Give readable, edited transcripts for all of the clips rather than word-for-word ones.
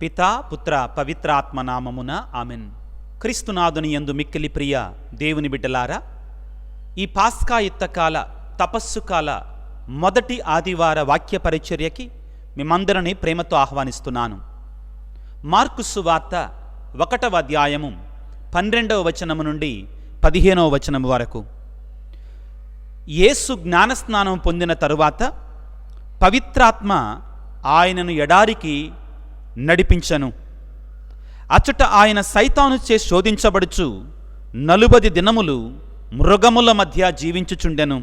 పితా పుత్ర పవిత్రాత్మ నామమున ఆమెన్. క్రీస్తునాథుని యందు మిక్కిలి ప్రియ దేవుని బిడ్డలారా, ఈ పాస్కా యుద్ధకాల తపస్సు కాల మొదటి ఆదివార వాక్య పరిచర్యకి మిమ్మందరినీ ప్రేమతో ఆహ్వానిస్తున్నాను. మార్కు సువార్త 1వ అధ్యాయము 12వ వచనము నుండి 15వ వచనము వరకు. యేసు జ్ఞానస్నానం పొందిన తరువాత పవిత్రాత్మ ఆయనను ఎడారికి నడిపించను. అచ్చట ఆయన సైతానుచే శోధించబడుచు 40 దినములు మృగముల మధ్య జీవించుచుండెను.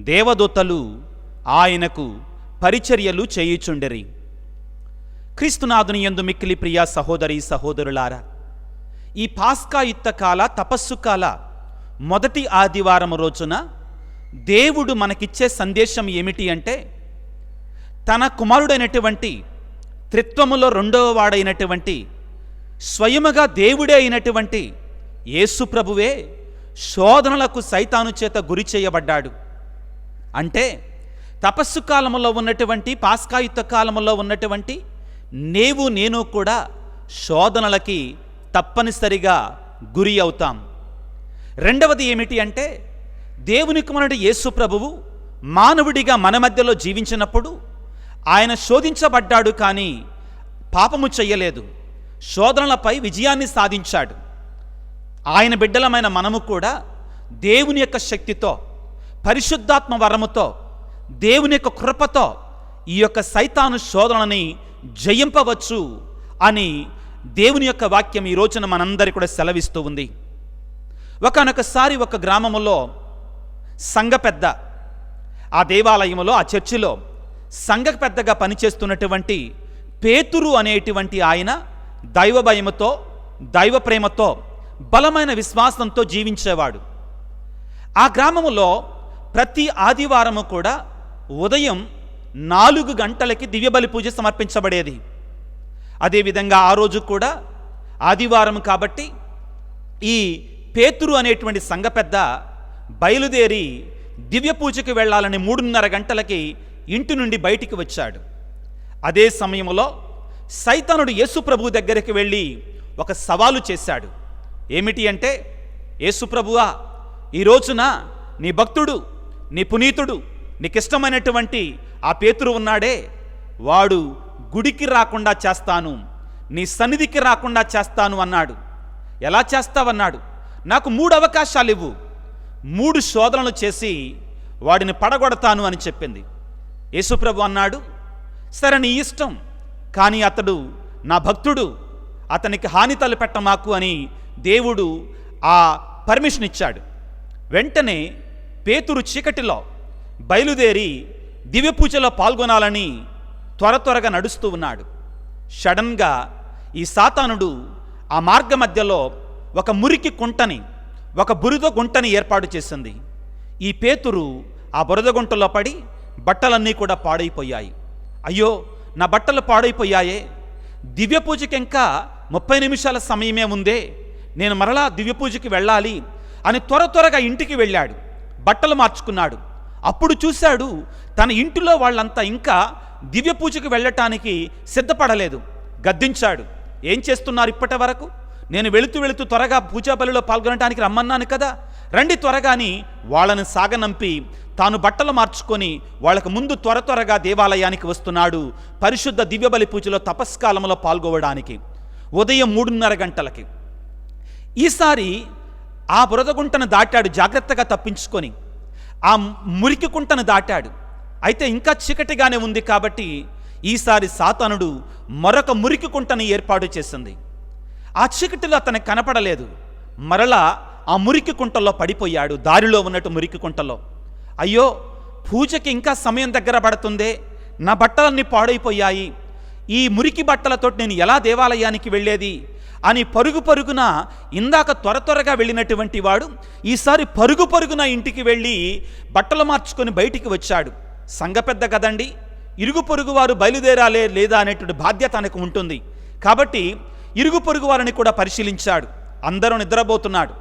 దేవదూతలు ఆయనకు పరిచర్యలు చేయుచుండెరి. క్రీస్తునాథుని యందు మిక్కిలి ప్రియ సహోదరి సహోదరులారా, ఈ పాస్కా యుద్ధకాల తపస్సు కాల మొదటి ఆదివారం రోజున దేవుడు మనకిచ్చే సందేశం ఏమిటి అంటే, తన కుమారుడైనటువంటి త్రిత్వములో రెండవ వాడైనటువంటి స్వయముగా దేవుడే అయినటువంటి యేసు ప్రభువే శోధనలకు సైతాను చేత గురి చేయబడ్డాడు. అంటే తపస్సు కాలములో ఉన్నటువంటి పాస్కా యుద్ధ కాలములో ఉన్నటువంటి నేను కూడా శోధనలకి తప్పనిసరిగా గురి అవుతాం. రెండవది ఏమిటి అంటే, దేవుని కుమారుడు యేసు ప్రభువు మానవుడిగా మన మధ్యలో జీవించినప్పుడు ఆయన శోధించబడ్డాడు, కానీ పాపము చెయ్యలేదు. శోధనలపై విజయాన్ని సాధించాడు. ఆయన బిడ్డలమైన మనము కూడా దేవుని యొక్క శక్తితో, పరిశుద్ధాత్మ వరముతో, దేవుని యొక్క కృపతో ఈ యొక్క సైతాను శోధనని జయింపవచ్చు అని దేవుని యొక్క వాక్యం ఈ రోజున మనందరికీ కూడా సెలవిస్తూ ఉంది. ఒకానొకసారి ఒక గ్రామములో సంఘ పెద్ద, ఆ దేవాలయములో, ఆ చర్చిలో సంఘ పెద్దగా పనిచేస్తున్నటువంటి పేతురు అనేటువంటి ఆయన దైవ భయముతో, దైవ ప్రేమతో, బలమైన విశ్వాసంతో జీవించేవాడు. ఆ గ్రామములో ప్రతి ఆదివారము కూడా ఉదయం 4 గంటలకి దివ్యబలి పూజ సమర్పించబడేది. అదేవిధంగా ఆ రోజు కూడా ఆదివారం కాబట్టి ఈ పేతురు అనేటువంటి సంఘ పెద్ద బయలుదేరి దివ్య పూజకి వెళ్ళాలని 3:30 గంటలకి ఇంటి నుండి బయటికి వచ్చాడు. అదే సమయంలో సైతానుడు యేసు ప్రభు దగ్గరికి వెళ్ళి ఒక సవాలు చేశాడు. ఏమిటి అంటే, యేసు ప్రభువా, ఈ రోజున నీ భక్తుడు, నీ పునీతుడు, నీకిష్టమైనటువంటి ఆ పేతురు ఉన్నాడే, వాడు గుడికి రాకుండా చేస్తాను, నీ సన్నిధికి రాకుండా చేస్తాను అన్నాడు. ఎలా చేస్తావన్నాడు. నాకు 3 అవకాశాలు ఇవ్వు, 3 శోధనలు చేసి వాడిని పడగొడతాను అని చెప్పింది. యేసుప్రభు అన్నాడు, సరే నీ ఇష్టం, కానీ అతడు నా భక్తుడు, అతనికి హాని తలపెట్టమాకు అని దేవుడు ఆ పర్మిషన్ ఇచ్చాడు. వెంటనే పేతురు చీకటిలో బయలుదేరి దివ్య పూజలో పాల్గొనాలని త్వరగా నడుస్తూ ఉన్నాడు. సడన్గా ఈ సాతానుడు ఆ మార్గ మధ్యలో ఒక మురికి కుంటని, ఒక బురద గుంటని ఏర్పాటు చేసింది. ఈ పేతురు ఆ బురద గుంటలో పడి బట్టలన్నీ కూడా పాడైపోయాయి. అయ్యో, నా బట్టలు పాడైపోయాయే, దివ్య పూజకి ఇంకా 30 నిమిషాల సమయమే ఉందే, నేను మరలా దివ్య పూజకి వెళ్ళాలి అని త్వరగా ఇంటికి వెళ్ళాడు. బట్టలు మార్చుకున్నాడు. అప్పుడు చూశాడు, తన ఇంటిలో వాళ్ళంతా ఇంకా దివ్య పూజకి వెళ్ళటానికి సిద్ధపడలేదు. గద్దించాడు, ఏం చేస్తున్నారు ఇప్పటి వరకు? నేను వెళుతూ త్వరగా పూజా బలిలో పాల్గొనడానికి రమ్మన్నాను కదా, రండి త్వరగాని వాళ్ళని సాగనంపి తాను బట్టలు మార్చుకొని వాళ్ళకు ముందు త్వరగా దేవాలయానికి వస్తున్నాడు, పరిశుద్ధ దివ్యబలి పూజలో తపస్కాలంలో పాల్గొవడానికి ఉదయం 3:30 గంటలకి. ఈసారి ఆ బురదగుంటను దాటాడు, జాగ్రత్తగా తప్పించుకొని ఆ మురికి కుంటను దాటాడు. అయితే ఇంకా చీకటిగానే ఉంది కాబట్టి ఈసారి సాతానుడు మరొక మురికి కుంటను ఏర్పాటు చేసింది. ఆ చీకటిలో అతనికి కనపడలేదు. మరలా ఆ మురికి కుంటలో పడిపోయాడు, దారిలో ఉన్నట్టు మురికి కుంటలో. అయ్యో, పూజకి ఇంకా సమయం దగ్గర పడుతుందే, నా బట్టలన్నీ పాడైపోయాయి, ఈ మురికి బట్టలతో నేను ఎలా దేవాలయానికి వెళ్ళేది అని పరుగున ఇందాక త్వరగా వెళ్ళినటువంటి వాడు ఈసారి పరుగున ఇంటికి వెళ్ళి బట్టలు మార్చుకొని బయటికి వచ్చాడు. సంఘ పెద్ద కదండి, ఇరుగు పొరుగు వారు బయలుదేరాలే లేదా అనేటువంటి బాధ్యత తనకు ఉంటుంది. కాబట్టి ఇరుగు పొరుగు వారిని కూడా పరిశీలించాడు. అందరూ నిద్రపోతున్నాడు.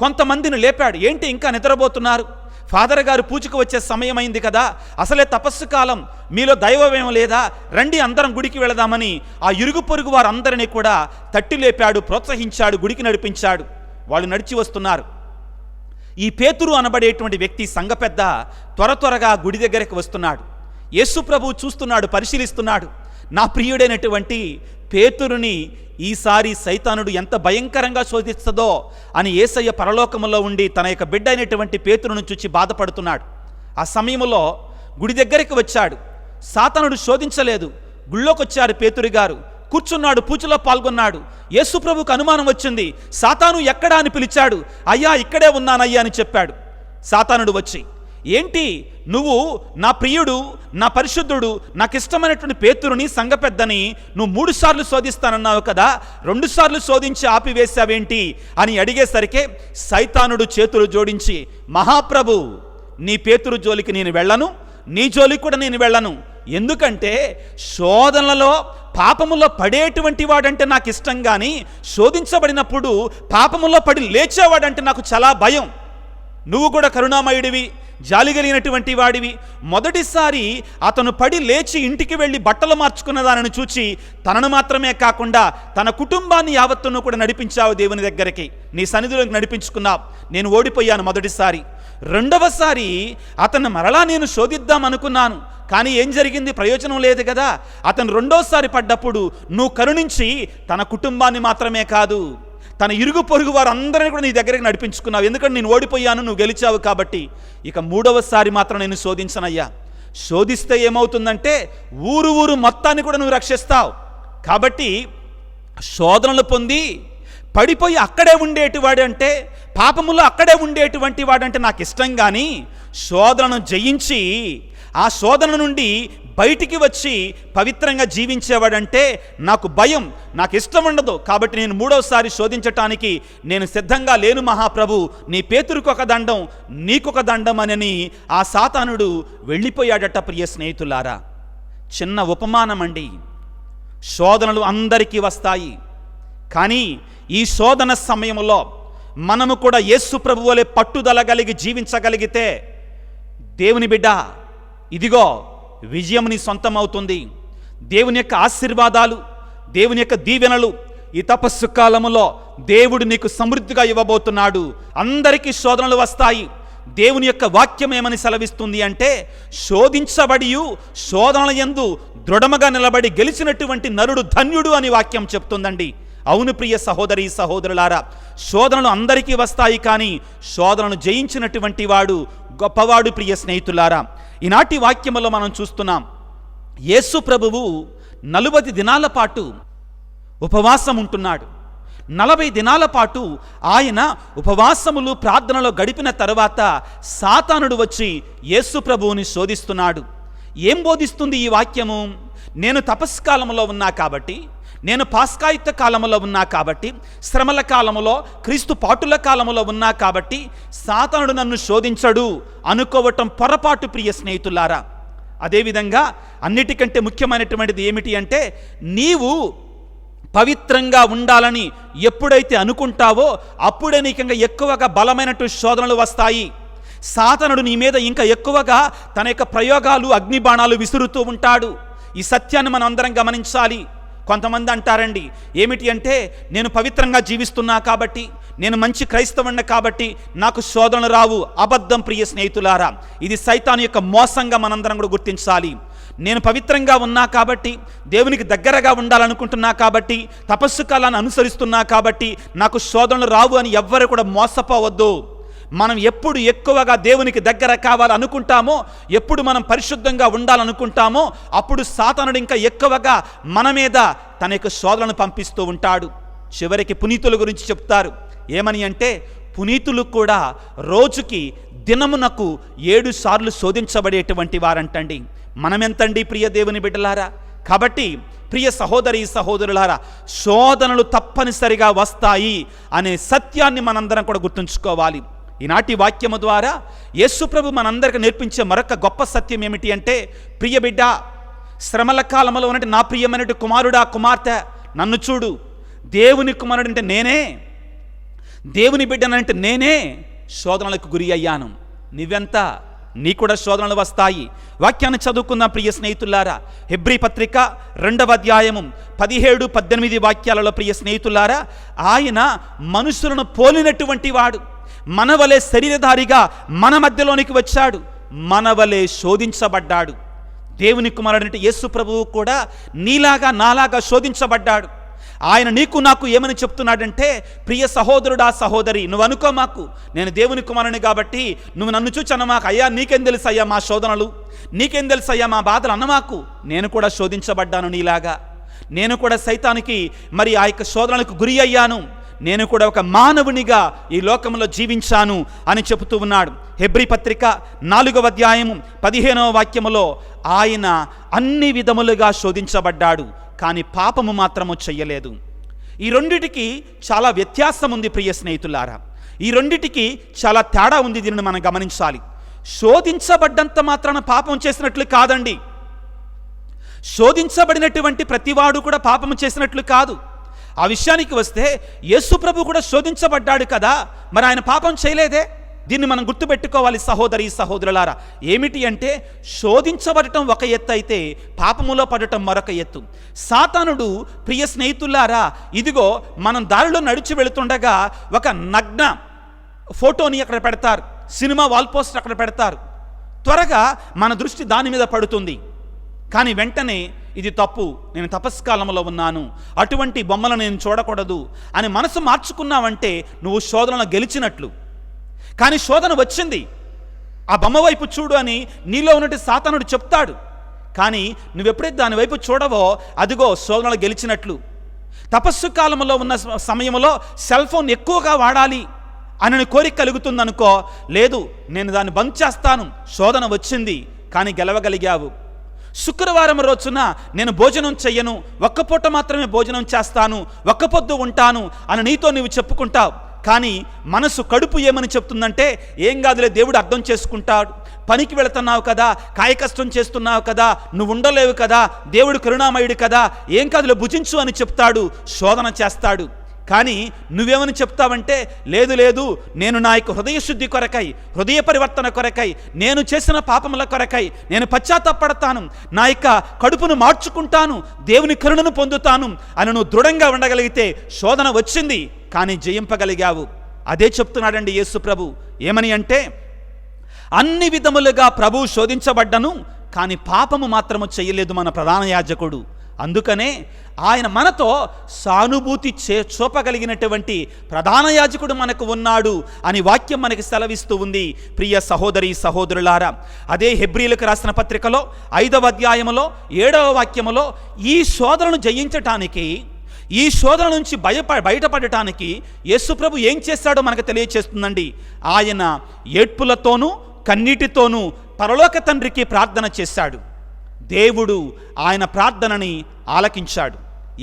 కొంతమందిని లేపాడు. ఏంటి ఇంకా నిద్రపోతున్నారు? ఫాదర్ గారు పూజకు వచ్చే సమయం అయింది కదా, అసలే తపస్సు కాలం, మీలో దైవమేమో లేదా, రండి అందరం గుడికి వెళదామని ఆ ఇరుగు పొరుగు వారందరినీ కూడా తట్టి లేపాడు, ప్రోత్సహించాడు, గుడికి నడిపించాడు. వాళ్ళు నడిచి వస్తున్నారు. ఈ పేతురు అనబడేటువంటి వ్యక్తి, సంఘ పెద్ద, త్వరగా గుడి దగ్గరికి వస్తున్నాడు. యేసు ప్రభువు చూస్తున్నాడు, పరిశీలిస్తున్నాడు. నా ప్రియుడైనటువంటి పేతురుని ఈసారి సైతానుడు ఎంత భయంకరంగా శోధిస్తుందో అని యేసయ్య పరలోకములో ఉండి తన యొక్క బిడ్డ అయినటువంటి పేతురును చూచి బాధపడుతున్నాడు. ఆ సమయంలో గుడి దగ్గరికి వచ్చాడు. సాతానుడు శోధించలేదు. గుళ్ళోకి వచ్చారు పేతురు గారు, కూర్చున్నాడు, పూజలో పాల్గొన్నాడు. యేసు ప్రభువుకు అనుమానం వచ్చింది. సాతాను ఎక్కడా అని పిలిచాడు. అయ్యా ఇక్కడే ఉన్నానయ్యా అని చెప్పాడు. సాతానుడు వచ్చి, ఏంటి నువ్వు నా ప్రియుడు, నా పరిశుద్ధుడు, నాకు ఇష్టమైనటువంటి పేతురుని, సంఘ పెద్దని నువ్వు 3 సార్లు శోధిస్తానన్నావు కదా, 2 సార్లు శోధించి ఆపివేశావేంటి అని అడిగేసరికి సైతానుడు చేతులు జోడించి, మహాప్రభు, నీ పేతురు జోలికి నేను వెళ్ళను, నీ జోలికి కూడా నేను వెళ్ళను. ఎందుకంటే శోధనలలో పాపములో పడేటువంటి వాడంటే నాకు ఇష్టం, కానీ శోధించబడినప్పుడు పాపములో పడి లేచేవాడంటే నాకు చాలా భయం. నువ్వు కూడా కరుణామయుడివి, జాలి కలిగినటువంటి వాడివి. మొదటిసారి అతను పడి లేచి ఇంటికి వెళ్ళి బట్టలు మార్చుకున్న దానిని చూచి తనను మాత్రమే కాకుండా తన కుటుంబాన్ని యావత్తును కూడా నడిపించావు, దేవుని దగ్గరికి, నీ సన్నిధిలోకి నడిపించుకున్నావు. నేను ఓడిపోయాను మొదటిసారి. రెండవసారి అతను మరలా నేను శోధిద్దాం అనుకున్నాను, కానీ ఏం జరిగింది, ప్రయోజనం లేదు కదా. అతను రెండోసారి పడ్డప్పుడు నువ్వు కరుణించి తన కుటుంబాన్ని మాత్రమే కాదు, తన ఇరుగు పొరుగు వారు అందరినీ కూడా నీ దగ్గరికి నడిపించుకున్నావు. ఎందుకంటే నేను ఓడిపోయాను, నువ్వు గెలిచావు కాబట్టి. ఇక 3వసారి మాత్రం నేను శోధించనయ్యా. శోధిస్తే ఏమవుతుందంటే ఊరు మొత్తాన్ని కూడా నువ్వు రక్షిస్తావు. కాబట్టి శోధనలు పొంది పడిపోయి అక్కడే ఉండేటివాడు అంటే, పాపములో అక్కడే ఉండేటువంటి వాడంటే నాకు ఇష్టం, కానీ శోధనను జయించి ఆ శోధన నుండి బయటికి వచ్చి పవిత్రంగా జీవించేవాడంటే నాకు భయం, నాకు ఇష్టం ఉండదు. కాబట్టి నేను 3వసారి శోధించటానికి నేను సిద్ధంగా లేను మహాప్రభు, నీ పేతురుకు ఒక దండం, నీకొక దండం అని ఆ సాతానుడు వెళ్ళిపోయాడట. ప్రియ స్నేహితులారా, చిన్న ఉపమానం అండి. శోధనలు అందరికీ వస్తాయి, కానీ ఈ శోధన సమయంలో మనము కూడా యేసు ప్రభువు వలె పట్టుదల కలిగి జీవించగలిగితే, దేవుని బిడ్డ, ఇదిగో విజయం నీ సొంతమవుతుంది. దేవుని యొక్క ఆశీర్వాదాలు, దేవుని యొక్క దీవెనలు ఈ తపస్సు కాలములో దేవుడు నీకు సమృద్ధిగా ఇవ్వబోతున్నాడు. అందరికీ శోధనలు వస్తాయి. దేవుని యొక్క వాక్యం ఏమని సెలవిస్తుంది అంటే, శోధించబడి శోధనల యందు దృఢముగా నిలబడి గెలిచినటువంటి నరుడు ధన్యుడు అని వాక్యం చెప్తుందండి. అవును ప్రియ సహోదరి సహోదరులారా, శోధనలు అందరికీ వస్తాయి, కానీ శోధనను జయించినటువంటి వాడు గొప్పవాడు. ప్రియ స్నేహితులారా, ఈనాటి వాక్యములో మనం చూస్తున్నాం, యేసు ప్రభువు 40 దినాల పాటు ఉపవాసం ఉంటున్నాడు. 40 దినాల పాటు ఆయన ఉపవాసములు ప్రార్థనలో గడిపిన తర్వాత సాతానుడు వచ్చి యేసు ప్రభువుని శోధిస్తున్నాడు. ఏం బోధిస్తుంది ఈ వాక్యము? నేను తపస్కాలంలో ఉన్నా కాబట్టి, నేను పాస్కాయుక్త కాలములో ఉన్నా కాబట్టి, శ్రమల కాలములో, క్రీస్తు పాటుల కాలములో ఉన్నా కాబట్టి సాతానుడు నన్ను శోధించడు అనుకోవటం పొరపాటు. ప్రియ స్నేహితులారా, అదేవిధంగా అన్నిటికంటే ముఖ్యమైనటువంటిది ఏమిటి అంటే, నీవు పవిత్రంగా ఉండాలని ఎప్పుడైతే అనుకుంటావో అప్పుడే నీకు ఎక్కువగా బలమైనటువంటి శోధనలు వస్తాయి. సాతానుడు నీ మీద ఇంకా ఎక్కువగా తన యొక్క ప్రయోగాలు, అగ్నిబాణాలు విసురుతూ ఉంటాడు. ఈ సత్యాన్ని మనం అందరం గమనించాలి. కొంతమంది అంటారండి, ఏమిటి అంటే, నేను పవిత్రంగా జీవిస్తున్నా కాబట్టి, నేను మంచి క్రైస్తవుణ్ణి కాబట్టి నాకు శోధనలు రావు. అబద్ధం ప్రియ స్నేహితులారా, ఇది సైతాను యొక్క మోసంగా మనందరం కూడా గుర్తించాలి. నేను పవిత్రంగా ఉన్నా కాబట్టి, దేవునికి దగ్గరగా ఉండాలనుకుంటున్నా కాబట్టి, తపస్సు కాలాన్ని అనుసరిస్తున్నా కాబట్టి నాకు శోధనలు రావు అని ఎవ్వరు కూడా మోసపోవద్దు. మనం ఎప్పుడు ఎక్కువగా దేవునికి దగ్గర కావాలనుకుంటామో, ఎప్పుడు మనం పరిశుద్ధంగా ఉండాలనుకుంటామో, అప్పుడు సాతానుడు ఇంకా ఎక్కువగా మన మీద తన యొక్క శోధనను పంపిస్తూ ఉంటాడు. చివరికి పునీతుల గురించి చెప్తారు. ఏమని అంటే, పునీతులు కూడా రోజుకి దినమునకు 7 సార్లు శోధించబడేటువంటి వారంటండి. మనమెంతండి ప్రియ దేవుని బిడ్డలారా? కాబట్టి ప్రియ సహోదరి సహోదరులారా, శోధనలు తప్పనిసరిగా వస్తాయి అనే సత్యాన్ని మనందరం కూడా గుర్తుంచుకోవాలి. ఈనాటి వాక్యము ద్వారా యేసుప్రభు మనందరికీ నేర్పించే మరొక గొప్ప సత్యం ఏమిటి అంటే, ప్రియ బిడ్డ, శ్రమల కాలంలో ఉన్నట్టు నా ప్రియమైనటువంటి కుమారుడా, కుమార్తె, నన్ను చూడు. దేవుని కుమారుడు అంటే నేనే, దేవుని బిడ్డనంటే నేనే శోధనలకు గురి అయ్యాను. నువ్వెంత, నీ కూడా శోధనలు వస్తాయి. వాక్యాన్ని చదువుకుందాం ప్రియ స్నేహితులారా. హెబ్రీ పత్రిక 2వ అధ్యాయము 17-18 వాక్యాలలో ప్రియ స్నేహితులారా, ఆయన మనుషులను పోలినటువంటి వాడు, మనవలే శరీరధారిగా మన మధ్యలోనికి వచ్చాడు, మనవలే శోధించబడ్డాడు. దేవుని కుమారుడంటే యేసు ప్రభువు కూడా నీలాగా నాలాగా శోధించబడ్డాడు. ఆయన నీకు నాకు ఏమని చెప్తున్నాడంటే, ప్రియ సహోదరుడా సహోదరి, నువ్వు అనుకో మాకు, నేను దేవుని కుమారుని కాబట్టి నువ్వు నన్ను చూచి అన్నమాకు, అయ్యా నీకేం తెలుసు అయ్యా మా శోధనలు, నీకేం తెలుసు అయ్యా మా బాధలు అన్నమాకు. నేను కూడా శోధించబడ్డాను నీలాగా, నేను కూడా సైతానికి మరి ఆ యొక్క శోధనలకు గురి అయ్యాను, నేను కూడా ఒక మానవునిగా ఈ లోకంలో జీవించాను అని చెబుతూ ఉన్నాడు. హెబ్రీ పత్రిక 4వ అధ్యాయము 15వ వాక్యములో ఆయన అన్ని విధములుగా శోధించబడ్డాడు, కానీ పాపము మాత్రము చెయ్యలేదు. ఈ రెండిటికి చాలా వ్యత్యాసం ఉంది ప్రియ స్నేహితులారా. ఈ రెండిటికి చాలా తేడా ఉంది. దీనిని మనం గమనించాలి. శోధించబడ్డంత మాత్రాన పాపం చేసినట్లు కాదండి. శోధించబడినటువంటి ప్రతివాడు కూడా పాపము చేసినట్లు కాదు. ఆ విషయానికి వస్తే యేసు ప్రభు కూడా శోధించబడ్డాడు కదా, మరి ఆయన పాపం చేయలేదే? దీన్ని మనం గుర్తుపెట్టుకోవాలి సహోదరి సహోదరులారా. ఏమిటి అంటే, శోధించబడటం ఒక ఎత్తు అయితే పాపములో పడటం మరొక ఎత్తు. సాతానుడు ప్రియ స్నేహితులారా, ఇదిగో మనం దారిలో నడిచి వెళుతుండగా ఒక నగ్న ఫోటోని అక్కడ పెడతారు, సినిమా వాల్ పోస్టర్ అక్కడ పెడతారు. త్వరగా మన దృష్టి దాని మీద పడుతుంది, కానీ వెంటనే ఇది తప్పు, నేను తపస్కాలంలో ఉన్నాను, అటువంటి బొమ్మలను నేను చూడకూడదు అని మనసు మార్చుకున్నావంటే నువ్వు శోధనను గెలిచినట్లు. కానీ శోధన వచ్చింది, ఆ బొమ్మ వైపు చూడు అని నీలో ఉన్నట్టు సాతానుడు చెప్తాడు. కానీ నువ్వెప్పుడైతే దాని వైపు చూడవో అదిగో శోధనలు గెలిచినట్లు. తపస్సు కాలంలో ఉన్న సమయంలో సెల్ ఫోన్ ఎక్కువగా వాడాలి అని కోరిక కలుగుతుందనుకో, లేదు నేను దాన్ని బంద్ చేస్తాను, శోధన వచ్చింది కానీ గెలవగలిగావు. శుక్రవారం రోజున నేను భోజనం చెయ్యను, ఒక్క పూట మాత్రమే భోజనం చేస్తాను, ఒక్క పొద్దు ఉంటాను అని నీతో నువ్వు చెప్పుకుంటావు. కానీ మనసు కడుపు ఏమని చెప్తుందంటే, ఏం కాదులే దేవుడు అర్థం చేసుకుంటాడు, పనికి వెళుతున్నావు కదా, కాయకష్టం చేస్తున్నావు కదా, నువ్వు ఉండలేవు కదా, దేవుడు కరుణామయుడు కదా, ఏం కాదులే భుజించు అని చెప్తాడు, శోధన చేస్తాడు. కానీ నువ్వేమని చెప్తావంటే, లేదు లేదు నేను నా యొక్క హృదయ శుద్ధి కొరకై, హృదయ పరివర్తన కొరకై, నేను చేసిన పాపముల కొరకై నేను పశ్చాత్తాపడతాను, నా యొక్క కడుపును మార్చుకుంటాను, దేవుని కరుణను పొందుతాను అని నువ్వు దృఢంగా ఉండగలిగితే శోధన వచ్చింది కానీ జయింపగలిగావు. అదే చెప్తున్నాడండి యేసు ప్రభు. ఏమని అంటే, అన్ని విధములుగా ప్రభువు శోధించబడ్డను కానీ పాపము మాత్రము చేయలేదు మన ప్రధాన యాజకుడు. అందుకనే ఆయన మనతో సానుభూతి చూపగలిగినటువంటి ప్రధాన యాజకుడు మనకు ఉన్నాడు అని వాక్యం మనకి సెలవిస్తూ ఉంది. ప్రియ సహోదరి సహోదరులారా, అదే హెబ్రీలకు రాసిన పత్రికలో 5వ అధ్యాయములో 7వ వాక్యములో ఈ శోధనను జయించటానికి, ఈ శోధన నుంచి బయటపడటానికి యేసుప్రభు ఏం చేశాడో మనకు తెలియచేస్తుందండి. ఆయన ఏడ్పులతోనూ కన్నీటితోనూ పరలోక తండ్రికి ప్రార్థన చేశాడు. దేవుడు ఆయన ప్రార్థనని ఆలకించాడు.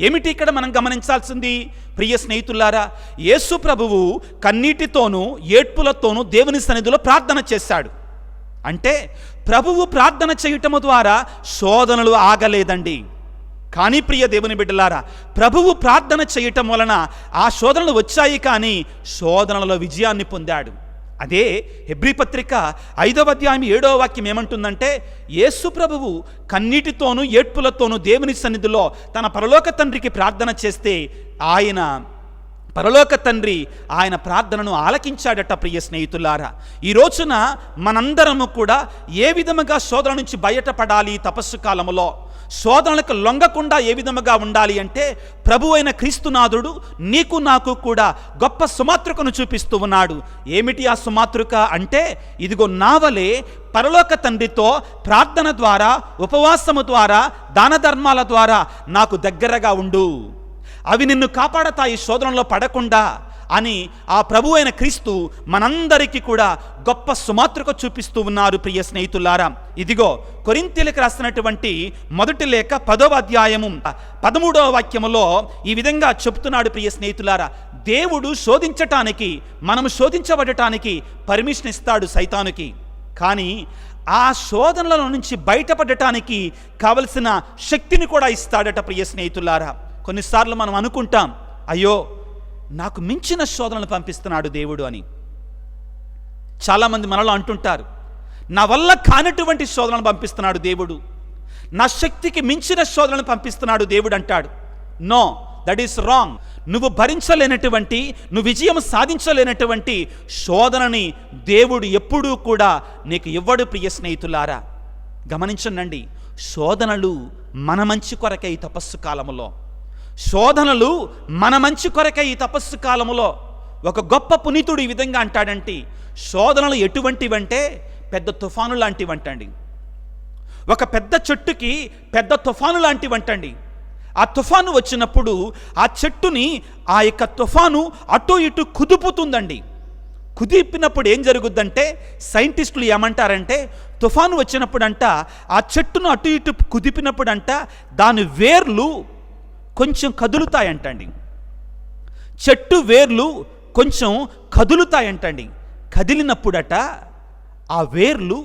ఏమిటి ఇక్కడ మనం గమనించాల్సింది ప్రియ స్నేహితులారా? యేసు ప్రభువు కన్నీటితోనూ ఏడ్పులతోనూ దేవుని సన్నిధిలో ప్రార్థన చేశాడు. అంటే ప్రభువు ప్రార్థన చేయటము ద్వారా శోధనలు ఆగలేదండి. కానీ ప్రియ దేవుని బిడ్డలారా, ప్రభువు ప్రార్థన చేయటం వలన ఆ శోధనలు వచ్చాయి, కానీ శోధనలలో విజయాన్ని పొందాడు. అదే హెబ్రీ పత్రిక 5వ అధ్యాయం 7వ వాక్యం ఏమంటుందంటే, యేసు ప్రభువు కన్నీటితోనూ ఏడ్పులతోనూ దేవుని సన్నిధిలో తన పరలోక తండ్రికి ప్రార్థన చేస్తే ఆయన పరలోక తండ్రి ఆయన ప్రార్థనను ఆలకించాడట. ప్రియ స్నేహితులారా, ఈ రోజున మనందరము కూడా ఏ విధముగా శోధన నుంచి బయటపడాలి, తపస్సు కాలములో శోధనలకు లొంగకుండా ఏ విధముగా ఉండాలి అంటే, ప్రభు అయిన క్రీస్తునాథుడు నీకు నాకు కూడా గొప్ప సుమాతృకను చూపిస్తూ ఉన్నాడు. ఏమిటి ఆ సుమాతృక అంటే, ఇదిగో నా వలె పరలోక తండ్రితో ప్రార్థన ద్వారా, ఉపవాసము ద్వారా, దాన ధర్మాల ద్వారా నాకు దగ్గరగా ఉండు, అవి నిన్ను కాపాడతాయి శోధనలో పడకుండా అని ఆ ప్రభు అయిన క్రీస్తు మనందరికీ కూడా గొప్ప సుమాతృక చూపిస్తూ ఉన్నారు. ప్రియ స్నేహితులారా, ఇదిగో కొరింథీయులకు రాసినటువంటి మొదటి లేఖ 10వ అధ్యాయము 13వ వాక్యములో ఈ విధంగా చెప్తున్నాడు. ప్రియ స్నేహితులారా, దేవుడు శోధించటానికి, మనము శోధించబడటానికి పర్మిషన్ ఇస్తాడు సైతానుకి, కానీ ఆ శోధనల నుంచి బయటపడటానికి కావలసిన శక్తిని కూడా ఇస్తాడట. ప్రియ స్నేహితులారా, కొన్నిసార్లు మనం అనుకుంటాం, అయ్యో నాకు మించిన శోధనలు పంపిస్తున్నాడు దేవుడు అని. చాలామంది మనలో అంటుంటారు, నా వల్ల కానటువంటి శోధనను పంపిస్తున్నాడు దేవుడు, నా శక్తికి మించిన శోధనను పంపిస్తున్నాడు దేవుడు అంటాడు. No, that is wrong. నువ్వు భరించలేనటువంటి, నువ్వు విజయం సాధించలేనటువంటి శోధనని దేవుడు ఎప్పుడూ కూడా నీకు ఇవ్వడు. ప్రియ స్నేహితులారా, గమనించండి, శోధనలు మన మంచి కొరకే ఈ తపస్సు కాలములో. శోధనలు మన మంచి కొరకే ఈ తపస్సు కాలములో. ఒక గొప్ప పునీతుడు ఈ విధంగా అంటాడంటే, శోధనలు ఎటువంటివంటే పెద్ద తుఫాను లాంటివంటండి. ఒక పెద్ద చెట్టుకి పెద్ద తుఫాను లాంటివంటండి. ఆ తుఫాను వచ్చినప్పుడు ఆ చెట్టుని ఆ యొక్క తుఫాను అటు ఇటు కుదుపుతుందండి. కుదిపినప్పుడు ఏం జరుగుద్దంటే, సైంటిస్టులు ఏమంటారంటే, తుఫాను వచ్చినప్పుడంట ఆ చెట్టును అటు ఇటు కుదిపినప్పుడంట దాని వేర్లు కొంచెం కదులుతాయంటండి. చెట్టు వేర్లు కొంచెం కదులుతాయంటండి. కదిలినప్పుడట ఆ వేర్లు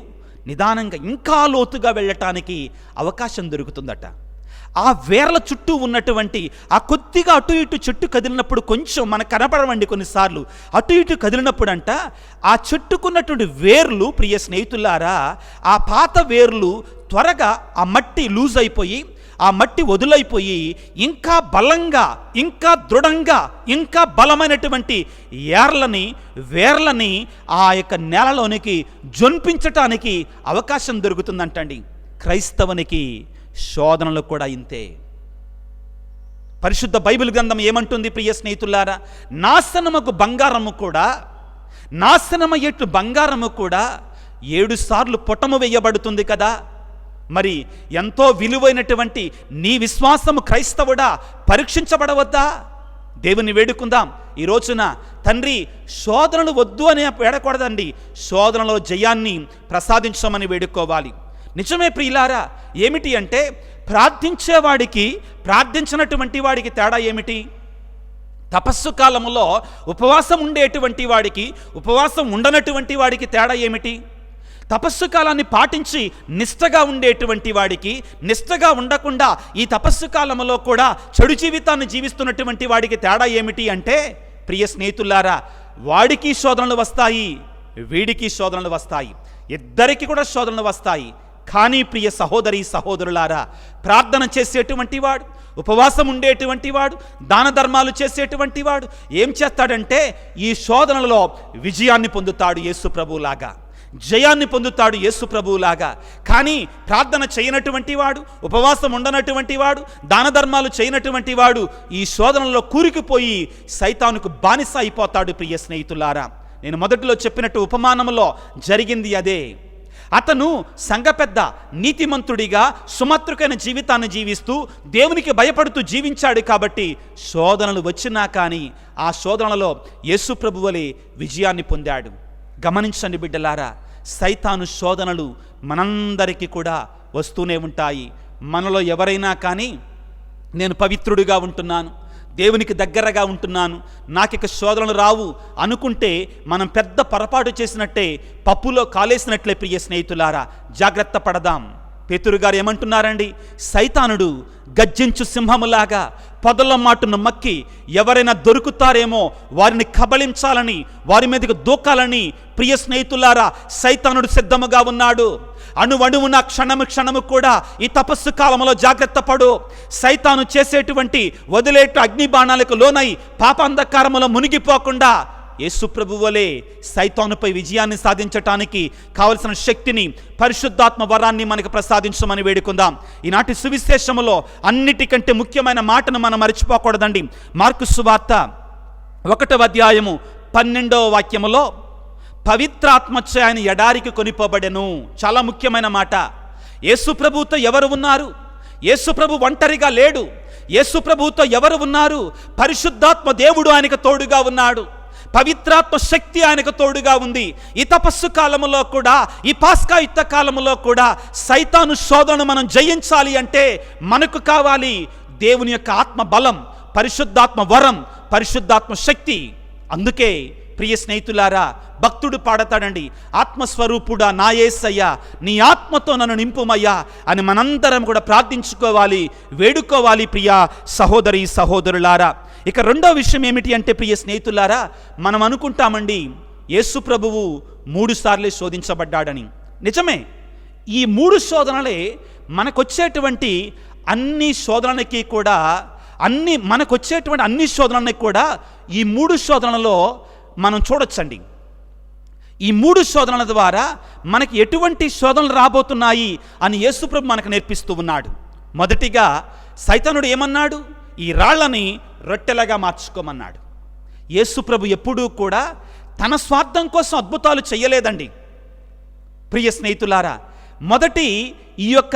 నిదానంగా ఇంకా లోతుగా వెళ్ళటానికి అవకాశం దొరుకుతుందట. ఆ వేర్ల చుట్టూ ఉన్నటువంటి ఆ కొద్దిగా అటు ఇటు చెట్టు కదిలినప్పుడు కొంచెం మనకు కనపడవండి కొన్నిసార్లు, అటు ఇటు కదిలినప్పుడంట ఆ చెట్టుకున్నటువంటి వేర్లు, ప్రియ స్నేహితులారా, ఆ పాత వేర్లు త్వరగా ఆ మట్టి లూజ్ అయిపోయి, ఆ మట్టి వదులైపోయి ఇంకా బలంగా, ఇంకా దృఢంగా, ఇంకా బలమైనటువంటి వేర్లని ఆ యొక్క నేలలోనికి జొంపించటానికి అవకాశం దొరుకుతుందంటండి. క్రైస్తవునికి శోధనలు కూడా ఇంతే. పరిశుద్ధ బైబిల్ గ్రంథం ఏమంటుంది ప్రియ స్నేహితులారా? నాశనమకు బంగారము కూడా, నాశనమయ్యేట్లు బంగారము కూడా 7 సార్లు పొటము వేయబడుతుంది కదా. మరి ఎంతో విలువైనటువంటి నీ విశ్వాసము క్రైస్తవుడా పరీక్షించబడవద్దా? దేవుని వేడుకుందాం ఈ రోజున. తండ్రి, శోధనలు వద్దు అని వేడకూడదండి, శోధనలో జయాన్ని ప్రసాదించమని వేడుకోవాలి. నిజమే ప్రియులారా, ఏమిటి అంటే ప్రార్థించేవాడికి ప్రార్థించినటువంటి వాడికి తేడా ఏమిటి? తపస్సు కాలములో ఉపవాసం ఉండేటువంటి వాడికి ఉపవాసం ఉండనటువంటి వాడికి తేడా ఏమిటి? తపస్సు కాలాన్ని పాటించి నిష్టగా ఉండేటువంటి వాడికి, నిష్టగా ఉండకుండా ఈ తపస్సు కాలంలో కూడా చెడు జీవితాన్ని జీవిస్తున్నటువంటి వాడికి తేడా ఏమిటి అంటే, ప్రియ స్నేహితులారా, వాడికి శోధనలు వస్తాయి, వీడికి శోధనలు వస్తాయి, ఇద్దరికి కూడా శోధనలు వస్తాయి. కానీ ప్రియ సహోదరి సహోదరులారా, ప్రార్థన చేసేటువంటి వాడు, ఉపవాసం ఉండేటువంటి వాడు, దాన ధర్మాలు చేసేటువంటి వాడు ఏం చేస్తాడంటే ఈ శోధనలలో విజయాన్ని పొందుతాడు యేసు ప్రభువులాగా, జయాన్ని పొందుతాడు యేసు ప్రభువులాగా. కానీ ప్రార్థన చేయనటువంటి వాడు, ఉపవాసం ఉండనటువంటి వాడు, దాన ధర్మాలు చేయనటువంటి వాడు ఈ శోధనలో కూరుకుపోయి సైతానుకు బానిస అయిపోతాడు. ప్రియ స్నేహితులారా, నేను మొదటిలో చెప్పినట్టు ఉపమానంలో జరిగింది అదే. అతను సంఘ పెద్ద, నీతిమంతుడిగా సుమత్రుకైన జీవితాన్ని జీవిస్తూ దేవునికి భయపడుతూ జీవించాడు కాబట్టి శోధనలు వచ్చినా కానీ ఆ శోధనలలో యేసు ప్రభువలే విజయాన్ని పొందాడు. గమనించండి బిడ్డలారా, సైతాను శోధనలు మనందరికీ కూడా వస్తూనే ఉంటాయి. మనలో ఎవరైనా కానీ నేను పవిత్రుడిగా ఉంటున్నాను, దేవునికి దగ్గరగా ఉంటున్నాను, నాకిక శోధనలు రావు అనుకుంటే మనం పెద్ద పొరపాటు చేసినట్టే, పప్పులో కాలేసినట్లే. ప్రియ స్నేహితులారా, జాగ్రత్త పడదాం. పేతురు గారు ఏమంటున్నారండి? సైతానుడు గర్జించు సింహములాగా పొదల మాటును మక్కి ఎవరైనా దొరుకుతారేమో వారిని కబళించాలని, వారి మీదకి దూకాలని ప్రియ స్నేహితులారా సైతానుడు సిద్ధముగా ఉన్నాడు. అణువణువున క్షణము కూడా ఈ తపస్సు కాలంలో జాగ్రత్త పడు. సైతాను చేసేటువంటి వదిలేటు అగ్ని బాణాలకు లోనై పాపాంధకారములో మునిగిపోకుండా యేసు ప్రభువలే సైతానుపై విజయాన్ని సాధించటానికి కావలసిన శక్తిని, పరిశుద్ధాత్మ వరాన్ని మనకు ప్రసాదించమని వేడుకుందాం. ఈనాటి సువిశేషములో అన్నిటికంటే ముఖ్యమైన మాటను మనం మర్చిపోకూడదండి. మార్కు సువార్త 1వ అధ్యాయము 12వ వాక్యములో పవిత్రాత్మచే ఆయన ఎడారికి కొనిపోబడెను. చాలా ముఖ్యమైన మాట. యేసు ప్రభువుతో ఎవరు ఉన్నారు? యేసు ప్రభు ఒంటరిగా లేడు. యేసు ప్రభువుతో ఎవరు ఉన్నారు? పరిశుద్ధాత్మ దేవుడు ఆయనకు తోడుగా ఉన్నాడు. పవిత్రాత్మ శక్తి ఆయనకు తోడుగా ఉంది. ఈ తపస్సు కాలములో కూడా, ఈ పాస్కా యుద్ధ కాలములో కూడా సైతాను శోధనను మనం జయించాలి అంటే మనకు కావాలి దేవుని యొక్క ఆత్మ బలం, పరిశుద్ధాత్మ వరం, పరిశుద్ధాత్మ శక్తి. అందుకే ప్రియ స్నేహితులారా, భక్తుడు పాడతాడండి, ఆత్మస్వరూపుడా నా యేసయ్యా, నీ ఆత్మతో నన్ను నింపుమయ్యా అని మనందరం కూడా ప్రార్థించుకోవాలి, వేడుకోవాలి. ప్రియ సహోదరి సహోదరులారా, ఇక రెండో విషయం ఏమిటి అంటే ప్రియ స్నేహితులారా, మనం అనుకుంటామండి యేసు ప్రభువు 3 సార్లు శోధించబడ్డాడని. నిజమే, ఈ 3 శోధనలే మనకొచ్చేటువంటి అన్ని శోధనలకి కూడా మనకొచ్చేటువంటి అన్ని శోధనలకి కూడా ఈ 3 శోధనలలో మనం చూడొచ్చండి. ఈ 3 శోధనల ద్వారా మనకి ఎటువంటి శోధనలు రాబోతున్నాయి అని యేసుప్రభు మనకు నేర్పిస్తూ ఉన్నాడు. మొదటిగా సైతానుడు ఏమన్నాడు? ఈ రాళ్లని రొట్టెలుగా మార్చుకోమన్నాడు. యేసుప్రభు ఎప్పుడూ కూడా తన స్వార్థం కోసం అద్భుతాలు చేయలేదండి. ప్రియ స్నేహితులారా, మొదటి ఈ యొక్క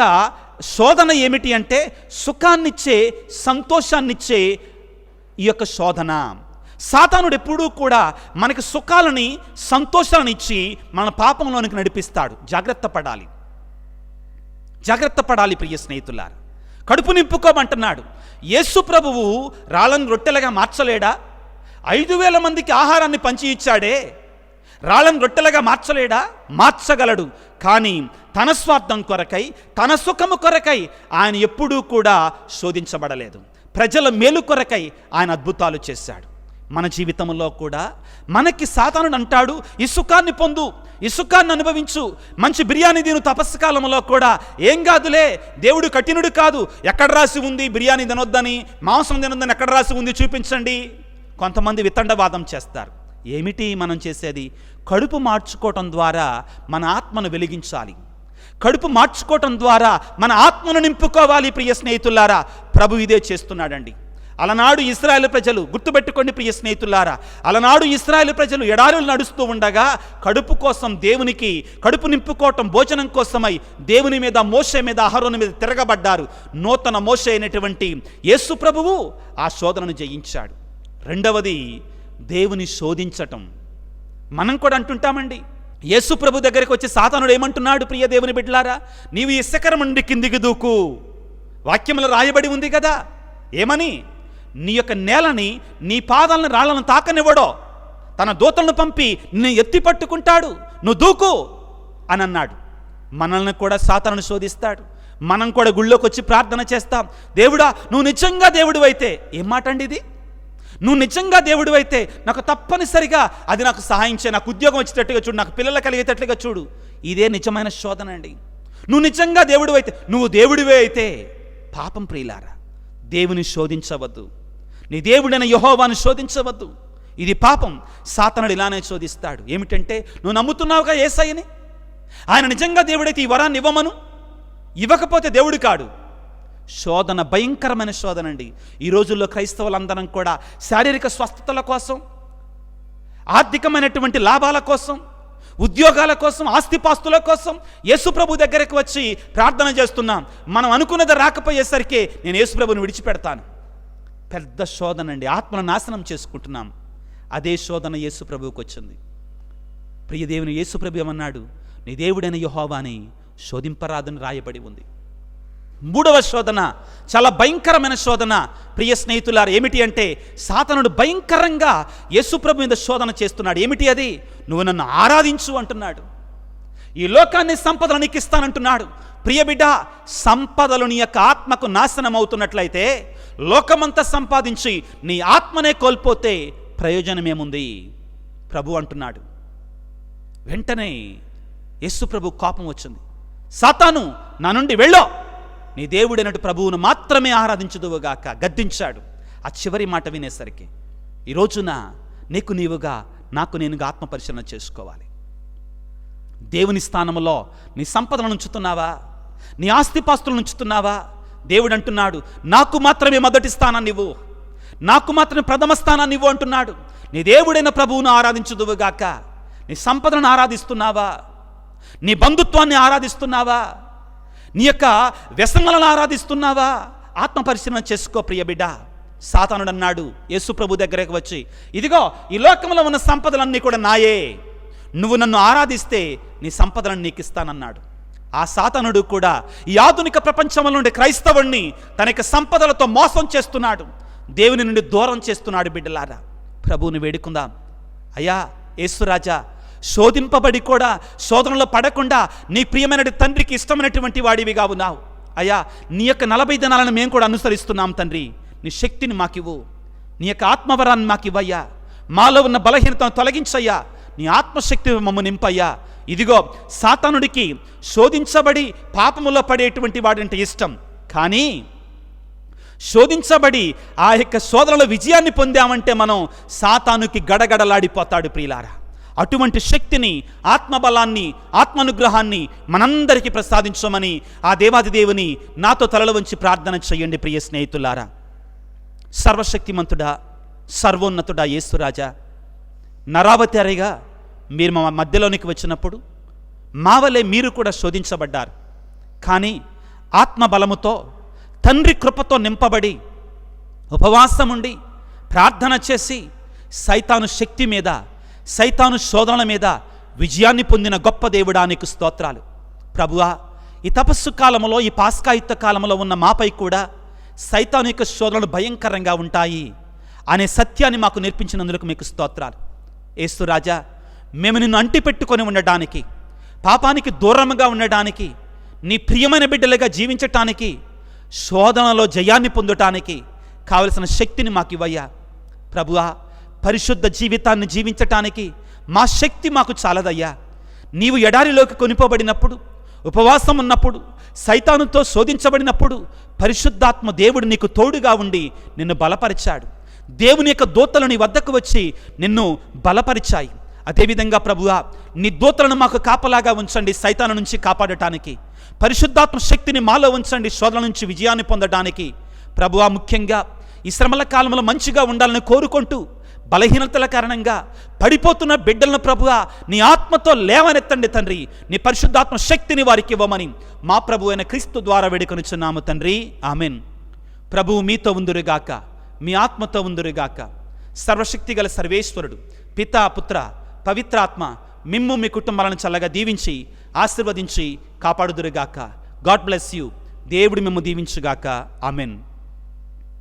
శోధన ఏమిటి అంటే సుఖాన్నిచ్చే, సంతోషాన్నిచ్చే ఈ యొక్క శోధన. సాతానుడు ఎప్పుడూ కూడా మనకి సుఖాలని, సంతోషాలను ఇచ్చి మన పాపంలోనికి నడిపిస్తాడు. జాగ్రత్త పడాలి ప్రియ స్నేహితులారా. కడుపు నింపుకోమంటున్నాడు. యేసు ప్రభువు రాళ్ళను రొట్టెలుగా మార్చలేడా? 5,000 మందికి ఆహారాన్ని పంచి ఇచ్చాడే. రాళ్ళను రొట్టెలుగా మార్చలేడా? మార్చగలడు. కానీ తన స్వార్థం కొరకై, తన సుఖము కొరకై ఆయన ఎప్పుడూ కూడా శోధించబడలేదు. ప్రజల మేలు కొరకై ఆయన అద్భుతాలు చేశాడు. మన జీవితంలో కూడా మనకి సాతానుడు అంటాడు, ఈ సుఖాన్ని పొందు, ఈ సుఖాన్ని అనుభవించు, మంచి బిర్యానీ తిను తపస్సు కాలంలో కూడా, ఏం కాదులే, దేవుడు కఠినుడు కాదు, ఎక్కడ రాసి ఉంది బిర్యానీ తినొద్దని, మాంసం తినొద్దని ఎక్కడ రాసి ఉంది చూపించండి. కొంతమంది వితండవాదం చేస్తారు. ఏమిటి మనం చేసేది? కడుపు మార్చుకోవటం ద్వారా మన ఆత్మను వెలిగించాలి. కడుపు మార్చుకోవటం ద్వారా మన ఆత్మను నింపుకోవాలి. ప్రియ స్నేహితులారా, ప్రభు ఇదే చేస్తున్నాడండి. అలనాడు ఇశ్రాయేలు ప్రజలు, గుర్తుపెట్టుకోండి ప్రియ స్నేహితులారా, అలనాడు ఇశ్రాయేలు ప్రజలు ఎడారులు నడుస్తూ ఉండగా కడుపు కోసం దేవునికి కడుపు నింపుకోవటం, భోజనం కోసమై దేవుని మీద, మోషే మీద, అహరోను మీద తిరగబడ్డారు. నూతన మోషే అయినటువంటి యేసు ప్రభువు ఆ శోధనను జయించాడు. రెండవది దేవుని శోధించటం. మనం కూడా అంటుంటామండి, యేసు ప్రభు దగ్గరికి వచ్చి సాతానుడు ఏమంటున్నాడు? ప్రియ దేవుని బిడ్డలారా, నీవు ఈ శిఖరం నుండి కిందికి దూకు. వాక్యములో రాయబడి ఉంది కదా, ఏమని? నీ యొక్క నేలని, నీ పాదాలను, రాళ్లను తాకనివ్వడో, తన దూతలను పంపి నిన్ను ఎత్తి పట్టుకుంటాడు, నువ్వు దూకు అని అన్నాడు. మనల్ని కూడా సాతానుడు శోధిస్తాడు. మనం కూడా గుళ్ళోకి వచ్చి ప్రార్థన చేస్తాం, దేవుడా నువ్వు నిజంగా దేవుడు అయితే. ఏం మాట అండి ఇది? నువ్వు నిజంగా దేవుడు అయితే నాకు తప్పనిసరిగా అది నాకు సహాయం చేయి, నాకు ఉద్యోగం వచ్చేటట్టుగా చూడు, నాకు పిల్లలు కలిగేటట్లుగా చూడు. ఇదే నిజమైన శోధన అండి. నువ్వు నిజంగా దేవుడు అయితే, నువ్వు దేవుడివే అయితే. పాపం ప్రియులారా, దేవుని శోధించవద్దు. నీ దేవుడైన యెహోవాను శోధించవద్దు. ఇది పాపం. సాతానుడు ఇలానే శోధిస్తాడు. ఏమిటంటే, నువ్వు నమ్ముతున్నావుగా యేసయ్యని, ఆయన నిజంగా దేవుడైతే ఈ వరాన్ని ఇవ్వమను, ఇవ్వకపోతే దేవుడు కాడు. శోధన భయంకరమైన శోధన అండి. ఈ రోజుల్లో క్రైస్తవులందరం కూడా శారీరక స్వస్థతల కోసం, ఆర్థికమైనటువంటి లాభాల కోసం, ఉద్యోగాల కోసం, ఆస్తిపాస్తుల కోసం యేసు ప్రభు దగ్గరకు వచ్చి ప్రార్థన చేస్తున్నాం. మనం అనుకున్నది రాకపోయేసరికి నేను యేసు ప్రభుని విడిచిపెడతాను. పెద్ద శోధన అండి. ఆత్మను నాశనం చేసుకుంటున్నాం. అదే శోధన యేసు ప్రభువుకి వచ్చింది. ప్రియ దేవుని యేసు ప్రభు ఏమన్నాడు? నీ దేవుడైన యెహోవాని శోధింపరాదని రాయబడి ఉంది. మూడవ శోధన చాలా భయంకరమైన శోధన. ప్రియ స్నేహితులారా, ఏమిటి అంటే సాతానుడు భయంకరంగా యేసుప్రభు మీద శోధన చేస్తున్నాడు. ఏమిటి అది? నువ్వు నన్ను ఆరాధించు అంటున్నాడు. ఈ లోకాన్ని సంపదలు నీకు ఇస్తానంటున్నాడు. ప్రియ బిడ్డ, సంపదలు నీ యొక్క ఆత్మకు నాశనం అవుతున్నట్లయితే, లోకమంతా సంపాదించి నీ ఆత్మనే కోల్పోతే ప్రయోజనమేముంది? ప్రభు అంటున్నాడు. వెంటనే యేసు ప్రభు కోపం వచ్చింది. సాతాను, నా నుండి వెళ్ళో, నీ దేవుడైనట్టు ప్రభువును మాత్రమే ఆరాధించుదువుగాక గద్దించాడు. ఆ చివరి మాట వినేసరికి ఈ రోజున నీకు నీవుగా, నాకు నేనుగా ఆత్మపరిశీలన చేసుకోవాలి. దేవుని స్థానంలో నీ సంపదలను ఉంచుతున్నావా? నీ ఆస్తిపాస్తులను ఉంచుతున్నావా? దేవుడు అంటున్నాడు, నాకు మాత్రమే మొదటి స్థానాన్ని ఇవ్వు, నాకు మాత్రమే ప్రథమ స్థానాన్ని ఇవ్వు అంటున్నాడు. నీ దేవుడైన ప్రభువును ఆరాధించుదువుగాక. నీ సంపదలను ఆరాధిస్తున్నావా? నీ బంధుత్వాన్ని ఆరాధిస్తున్నావా? నీ యొక్క వ్యసనాలను ఆరాధిస్తున్నావా? ఆత్మపరిశీలన చేసుకో ప్రియ బిడ్డ. సాతానుడు అన్నాడు యేసు ప్రభు దగ్గరకు వచ్చి, ఇదిగో ఈ లోకంలో ఉన్న సంపదలన్నీ కూడా నాయే, నువ్వు నన్ను ఆరాధిస్తే నీ సంపదలను నీకు ఇస్తానన్నాడు. ఆ సాతానుడు కూడా ఈ ఆధునిక ప్రపంచంలో నుండి క్రైస్తవుణ్ణి తన యొక్క సంపదలతో మోసం చేస్తున్నాడు, దేవుని నుండి దూరం చేస్తున్నాడు. బిడ్డలారా, ప్రభువుని వేడుకుందాం. అయ్యా యేసురాజా, శోధింపబడి కూడా శోధనలో పడకుండా నీ ప్రియమైన తండ్రికి ఇష్టమైనటువంటి వాడివిగా ఉన్నావు. అయ్యా, నీ యొక్క 40 దినాలను మేము కూడా అనుసరిస్తున్నాం తండ్రి. నీ శక్తిని మాకివ్వు, నీ యొక్క ఆత్మవరాన్ని మాకివ్వయ్యా, మాలో ఉన్న బలహీనతను తొలగించయ్యా. నీ ఆత్మశక్తి మమ్మ నింపయ్యా. ఇదిగో సాతానుడికి శోధించబడి పాపములో పడేటువంటి వాడంటే ఇష్టం, కానీ శోధించబడి ఆ యొక్క శోధనలో విజయాన్ని పొందామంటే మనం సాతానుకి గడగడలాడిపోతాడు ప్రియులారా. అటువంటి శక్తిని, ఆత్మబలాన్ని, ఆత్మానుగ్రహాన్ని మనందరికీ ప్రసాదించమని ఆ దేవాది దేవుని నాతో తలలు వంచి ప్రార్థన చేయండి ప్రియ స్నేహితులారా. సర్వశక్తిమంతుడా, సర్వోన్నతుడా యేసురాజా, నరావతారిగా మీరు మా మధ్యలోనికి వచ్చినప్పుడు మా వలె మీరు కూడా శోధించబడ్డారు. కానీ ఆత్మబలముతో, తండ్రి కృపతో నింపబడి ఉపవాసం ఉండి ప్రార్థన చేసి సైతాను శక్తి మీద, సైతాను శోధనల మీద విజయాన్ని పొందిన గొప్ప దేవుడానికి స్తోత్రాలు. ప్రభువా, ఈ తపస్సు కాలంలో, ఈ పాస్కాయుక్త కాలంలో ఉన్న మాపై కూడా సైతాను యొక్క శోధనలు భయంకరంగా ఉంటాయి అనే సత్యాన్ని మాకు నేర్పించినందుకు మీకు స్తోత్రాలు. యేసురాజా, మేము నిన్ను అంటిపెట్టుకొని ఉండడానికి, పాపానికి దూరంగా ఉండడానికి, నీ ప్రియమైన బిడ్డలుగా జీవించటానికి, శోధనలో జయాన్ని పొందటానికి కావలసిన శక్తిని మాకు ఇవ్వయ్యా. ప్రభువా, పరిశుద్ధ జీవితాన్ని జీవించటానికి మా శక్తి మాకు చాలదయ్యా. నీవు ఎడారిలోకి కొనిపోబడినప్పుడు, ఉపవాసం ఉన్నప్పుడు, సైతానుతో శోధించబడినప్పుడు పరిశుద్ధాత్మ దేవుడు నీకు తోడుగా ఉండి నిన్ను బలపరిచాడు. దేవుని యొక్క దూతలు నీ వద్దకు వచ్చి నిన్ను బలపరిచాయి. అదేవిధంగా ప్రభువా, నీ దూతలను మాకు కాపలాగా ఉంచండి సైతాను నుంచి కాపాడటానికి. పరిశుద్ధాత్మ శక్తిని మాలో ఉంచండి శోధన నుంచి విజయాన్ని పొందడానికి. ప్రభువా, ముఖ్యంగా ఈ శ్రమల కాలంలో మంచిగా ఉండాలని కోరుకుంటూ బలహీనతల కారణంగా పడిపోతున్న బిడ్డలను ప్రభువా నీ ఆత్మతో లేవనెత్తండి తండ్రి. నీ పరిశుద్ధాత్మ శక్తిని వారికి ఇవ్వమని మా ప్రభు అయిన క్రీస్తు ద్వారా వేడుకొనుచున్నాము తండ్రి, ఆమెన్. ప్రభువు మీతో ఉందురుగాక, మీ ఆత్మతో ఉందురుగాక. సర్వశక్తి గల సర్వేశ్వరుడు పితా, పుత్ర, పవిత్రాత్మ మిమ్ము మీ కుటుంబాలను చల్లగా దీవించి ఆశీర్వదించి కాపాడుదురుగాక. God bless you. దేవుడు మిమ్ము దీవించుగాక. ఆమెన్.